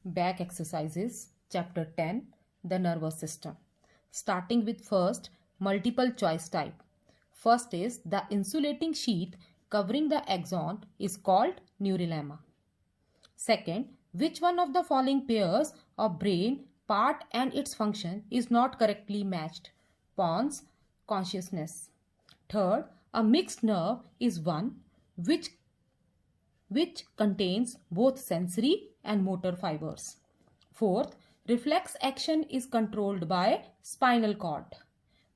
Back exercises, chapter 10, the nervous system. Starting with first, multiple choice type. First is the insulating sheath covering the axon is called neurilemma. Second, which one of the following pairs of brain part and its function is not correctly matched? Pons, consciousness. Third, a mixed nerve is one which contains both sensory and motor fibers. Fourth, reflex action is controlled by spinal cord.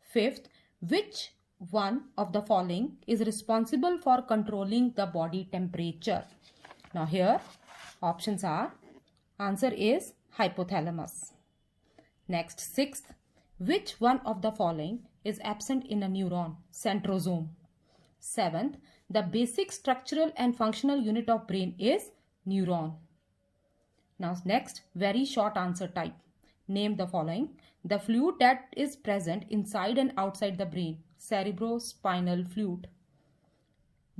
Fifth, which one of the following is responsible for controlling the body temperature? Now here options are, answer is hypothalamus. Next, sixth, which one of the following is absent in a neuron? Centrosome. Seventh, the basic structural and functional unit of brain is neuron. Now next, very short answer type. Name the following. The fluid that is present inside and outside the brain. Cerebrospinal fluid.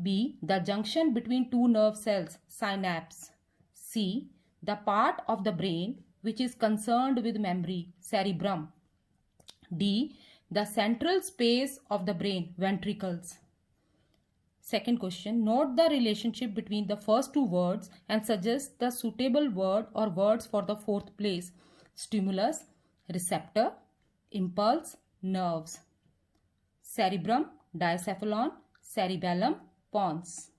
B. The junction between two nerve cells. Synapse. C. The part of the brain which is concerned with memory. Cerebrum. D. The central space of the brain. Ventricles. Second question, note the relationship between the first two words and suggest the suitable word or words for the fourth place. Stimulus, receptor, impulse, nerves. Cerebrum, diencephalon, cerebellum, pons.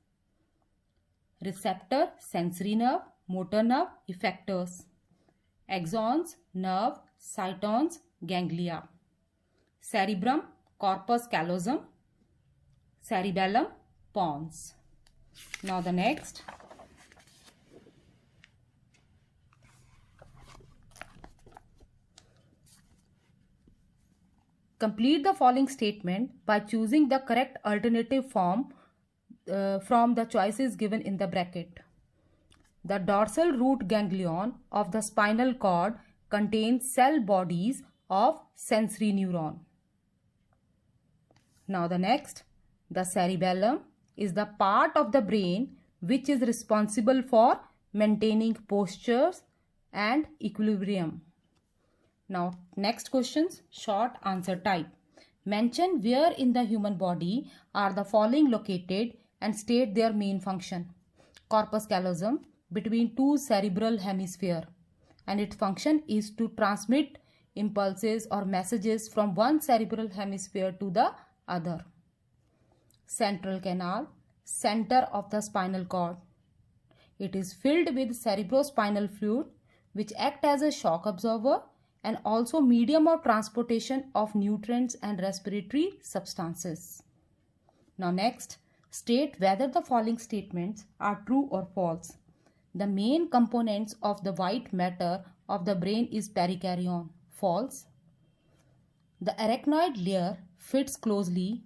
Receptor, sensory nerve, motor nerve, effectors. Axons, nerve, cytons, ganglia. Cerebrum, corpus callosum. Cerebellum, pons. Now the next. Complete the following statement by choosing the correct alternative form from the choices given in the bracket. The dorsal root ganglion of the spinal cord contains cell bodies of sensory neuron. Now the next. The cerebellum is the part of the brain which is responsible for maintaining postures and equilibrium. Now next questions, short answer type. Mention where in the human body are the following located and state their main function. Corpus callosum between two cerebral hemisphere, and its function is to transmit impulses or messages from one cerebral hemisphere to the other. Central canal, center of the spinal cord. It is filled with cerebrospinal fluid which act as a shock absorber and also medium of transportation of nutrients and respiratory substances. Now next, state whether the following statements are true or false. The main components of the white matter of the brain is perikaryon. False. The arachnoid layer fits closely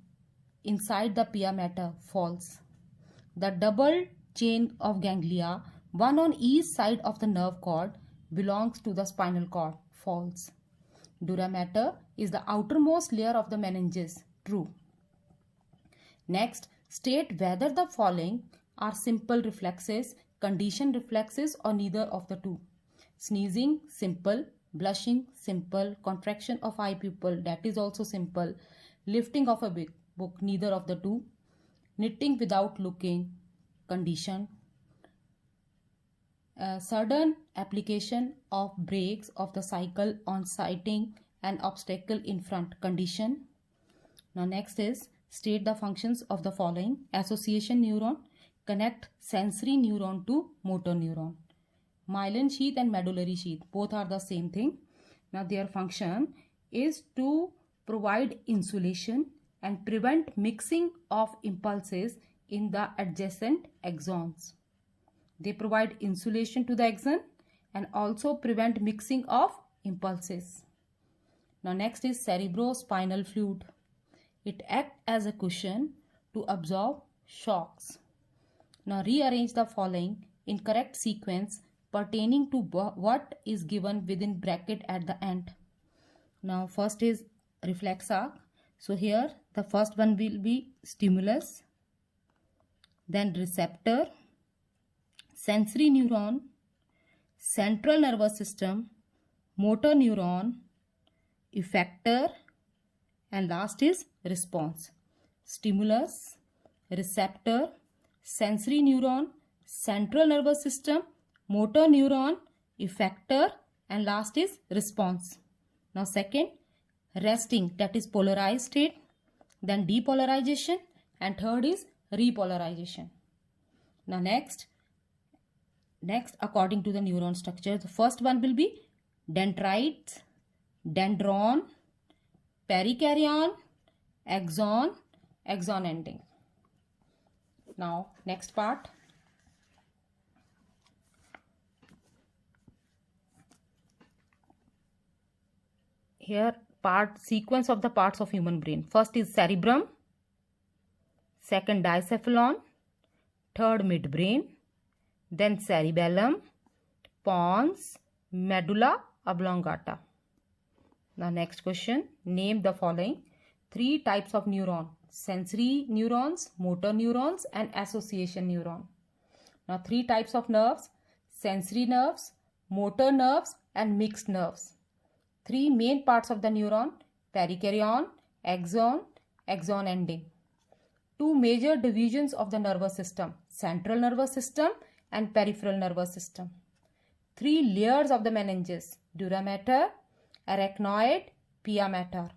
inside the pia mater. False. The double chain of ganglia, one on each side of the nerve cord, belongs to the spinal cord. False. Dura mater is the outermost layer of the meninges. True. Next, state whether the following are simple reflexes, conditioned reflexes, or neither of the two. Sneezing, simple. Blushing, simple. Contraction of eye pupil, that is also simple. Lifting of a big book, neither of the two. Knitting without looking, conditioned. Sudden application of brakes of the cycle on sighting an obstacle in front, condition. Now next is state the functions of the following. Association neuron connect sensory neuron to motor neuron. Myelin sheath and medullary sheath, both are the same thing. Now their function is to provide insulation and prevent mixing of impulses in the adjacent axons. They provide insulation to the axon and also prevent mixing of impulses. Now next is cerebrospinal fluid. It acts as a cushion to absorb shocks. Now rearrange the following in correct sequence pertaining to what is given within bracket at the end. Now first is reflex arc. So here the first one will be stimulus, then receptor, sensory neuron, central nervous system, motor neuron, effector, and last is response. Stimulus, receptor, sensory neuron, central nervous system, motor neuron, effector, and last is response. Now second, resting, that is polarized state, then depolarization, and third is repolarization. Now next according to the neuron structure, the first one will be dendrites, dendron, perikaryon, axon, axon ending. Now next part. Here sequence of the parts of human brain. First is cerebrum, second diencephalon, third midbrain, then cerebellum, pons, medulla oblongata. Now next question, name the following 3 types of neuron: sensory neurons, motor neurons, and association neuron. Now 3 types of nerves: sensory nerves, motor nerves, and mixed nerves. 3 main parts of the neuron: perikaryon, axon, axon ending. 2 major divisions of the nervous system: central nervous system and peripheral nervous system. 3 layers of the meninges: dura mater, arachnoid, pia mater.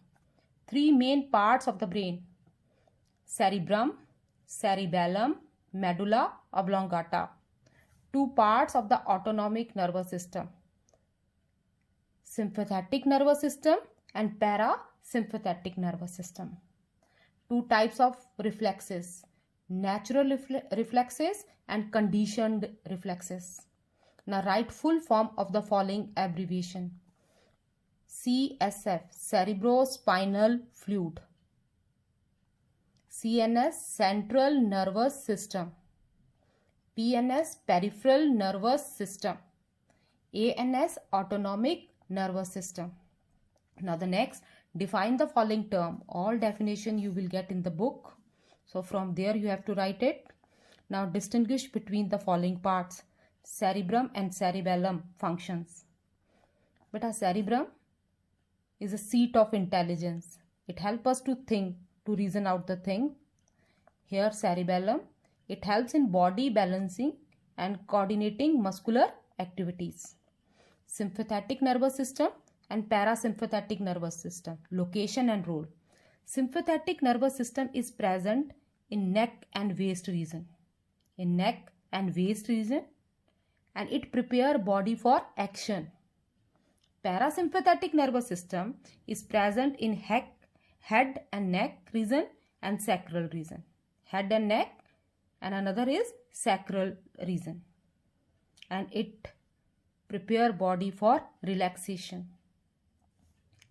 3 main parts of the brain: cerebrum, cerebellum, medulla oblongata. 2 parts of the autonomic nervous system: sympathetic nervous system and parasympathetic nervous system. 2 types of reflexes: natural reflexes and conditioned reflexes. Now write full form of the following abbreviation: CSF, cerebrospinal fluid; CNS, central nervous system; PNS, peripheral nervous system; ANS, autonomic nervous system. Now the next, define the following term. All definition you will get in the book, so from there you have to write it. Now distinguish between the following parts: cerebrum and cerebellum functions. But cerebrum is a seat of intelligence. It helps us to think, to reason out the thing. Here cerebellum, it helps in body balancing and coordinating muscular activities. Sympathetic nervous system and parasympathetic nervous system. Location and role. Sympathetic nervous system is present in neck and waist region. In neck and waist region, and it prepare body for action. Parasympathetic nervous system is present in head and neck region and sacral region. Head and neck, and another is sacral region. And it prepare body for relaxation.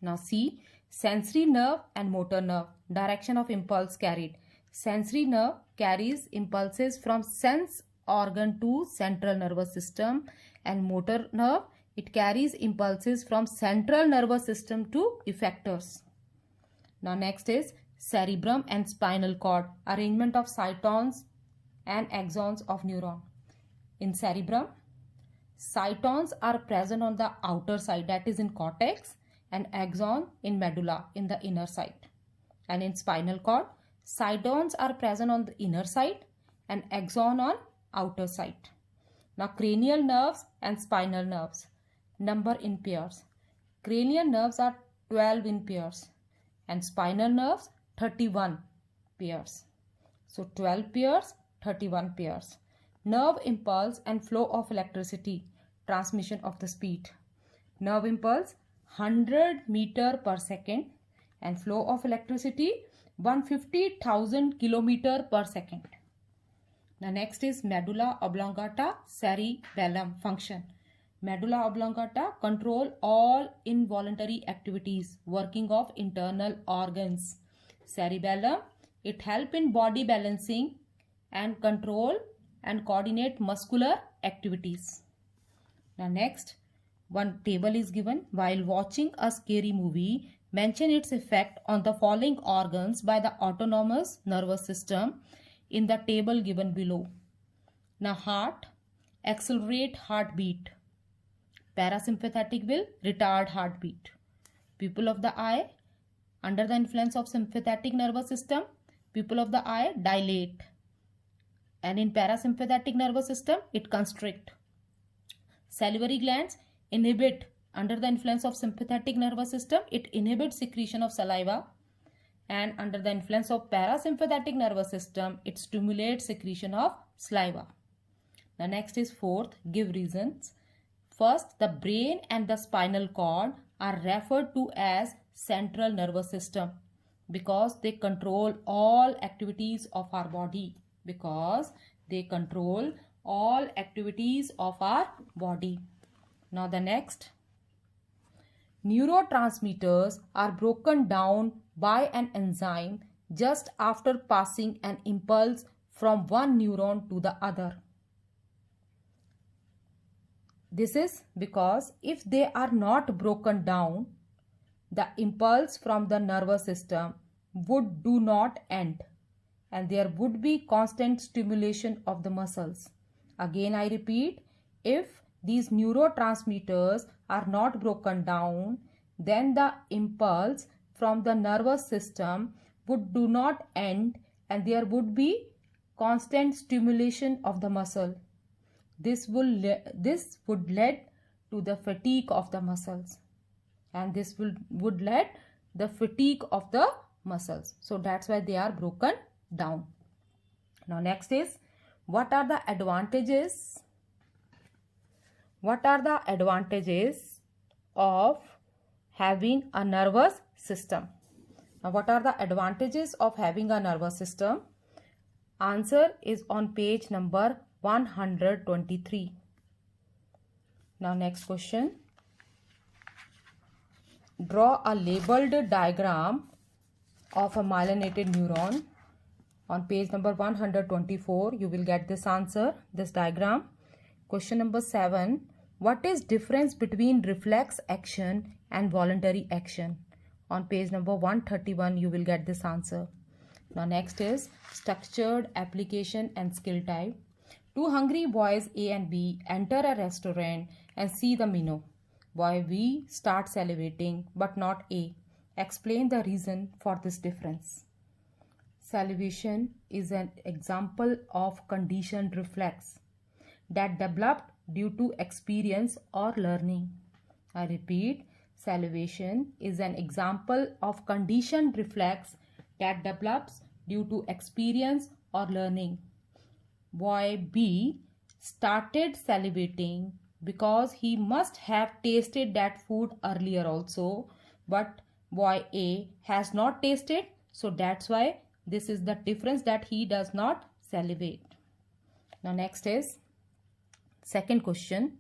Now see, sensory nerve and motor nerve. Direction of impulse carried. Sensory nerve carries impulses from sense organ to central nervous system, and motor nerve, it carries impulses from central nervous system to effectors. Now next is cerebrum and spinal cord. Arrangement of cytons and axons of neuron. In cerebrum, cytons are present on the outer side, that is in cortex, and axon in medulla, in the inner side. And in spinal cord, cytons are present on the inner side and axon on outer side. Now cranial nerves and spinal nerves. Number in pairs. Cranial nerves are 12 in pairs and spinal nerves 31 pairs. So 12 pairs, 31 pairs. Nerve impulse and flow of electricity. Transmission of the speed. Nerve impulse 100 meter per second and flow of electricity 150,000 kilometer per second. Now next is medulla oblongata, cerebellum function. Medulla oblongata control all involuntary activities, working of internal organs. Cerebellum, it help in body balancing and control and coordinate muscular activities. Now next, one table is given. While watching a scary movie, mention its effect on the following organs by the autonomous nervous system in the table given below. Now heart, accelerate heartbeat. Parasympathetic will retard heartbeat. Pupil of the eye, under the influence of sympathetic nervous system, pupil of the eye dilate. And in parasympathetic nervous system, it constrict. Salivary glands inhibit, under the influence of sympathetic nervous system, it inhibits secretion of saliva. And under the influence of parasympathetic nervous system, it stimulates secretion of saliva. The next is fourth, give reasons. First, the brain and the spinal cord are referred to as central nervous system because they control all activities of our body. Because they control all activities of our body. Now the next, neurotransmitters are broken down by an enzyme just after passing an impulse from one neuron to the other. This is because if they are not broken down, the impulse from the nervous system would do not end and there would be constant stimulation of the muscles. Again I repeat, if these neurotransmitters are not broken down, then the impulse from the nervous system would do not end and there would be constant stimulation of the muscle. This would lead to the fatigue of the muscles, and this would lead the fatigue of the muscles. So that's why they are broken down. Now next is, what are the advantages? What are the advantages of having a nervous system? Now what are the advantages of having a nervous system? Answer is on page number 123. Now next question. Draw a labeled diagram of a myelinated neuron. On page number 124, you will get this answer, this diagram. Question number 7. What is difference between reflex action and voluntary action? On page number 131, you will get this answer. Now next is structured application and skill type. Two hungry boys A and B enter a restaurant and see the menu. Boy B starts salivating but not A. Explain the reason for this difference. Salivation is an example of conditioned reflex that developed due to experience or learning. I repeat, salivation is an example of conditioned reflex that develops due to experience or learning. Boy B started salivating because he must have tasted that food earlier also, but boy A has not tasted, so that's why this is the difference, that he does not salivate. Now next is second question.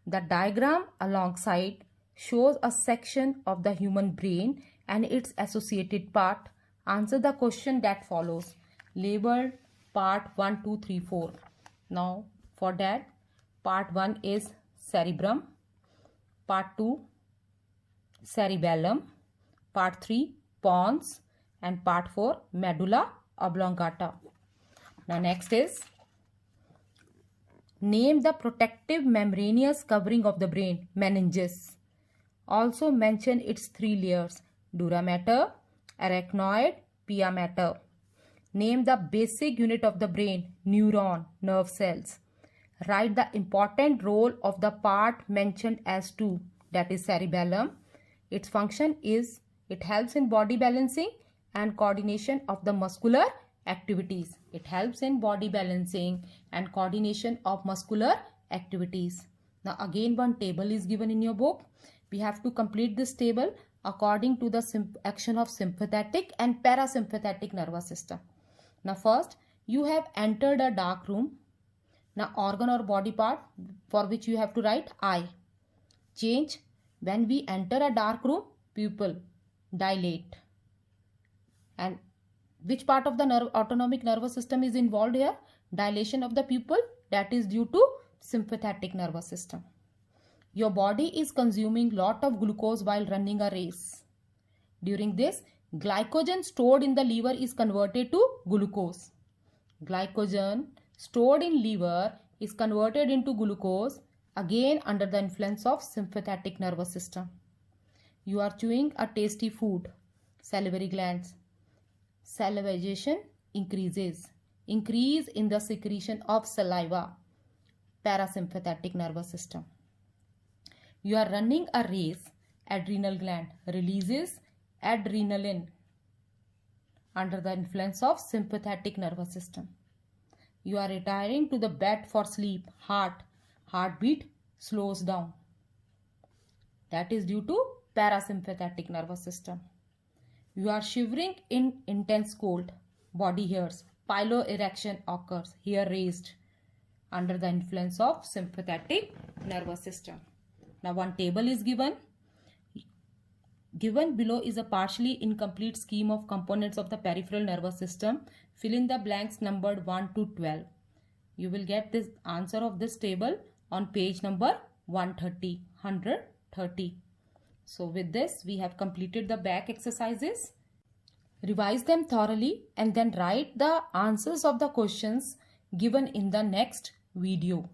The diagram alongside shows a section of the human brain and its associated part. Answer the question that follows, labeled part 1, 2, 3, 4. Now for that, part 1 is cerebrum, part 2 cerebellum, part 3 pons, and part 4 medulla oblongata. Now next is, name the protective membranous covering of the brain, meninges. Also mention its 3 layers, dura mater, arachnoid, pia mater. Name the basic unit of the brain, neuron, nerve cells. Write the important role of the part mentioned as 2, that is cerebellum. Its function is, it helps in body balancing and coordination of the muscular activities. It helps in body balancing and coordination of muscular activities. Now again, one table is given in your book. We have to complete this table according to the action of sympathetic and parasympathetic nervous system. Now first, you have entered a dark room. Now organ or body part for which you have to write eye. Change, when we enter a dark room, pupil dilate. And which part of the autonomic nervous system is involved here? Dilation of the pupil, that is due to sympathetic nervous system. Your body is consuming lot of glucose while running a race. During this, glycogen stored in the liver is converted to glucose. Glycogen stored in liver is converted into glucose Again, under the influence of sympathetic nervous system. You are chewing a tasty food. Salivary glands. Salivization increases. Increase in the secretion of saliva. Parasympathetic nervous system. You are running a race. Adrenal gland releases adrenaline under the influence of sympathetic nervous system. You are retiring to the bed for sleep. Heartbeat slows down. That is due to parasympathetic nervous system. You are shivering in intense cold. Body hairs. Piloerection occurs. Hair raised under the influence of sympathetic nervous system. Now one table is given. Given below is a partially incomplete scheme of components of the peripheral nervous system. Fill in the blanks numbered 1 to 12. You will get this answer of this table on page number 130. So with this, we have completed the back exercises. Revise them thoroughly and then write the answers of the questions given in the next video.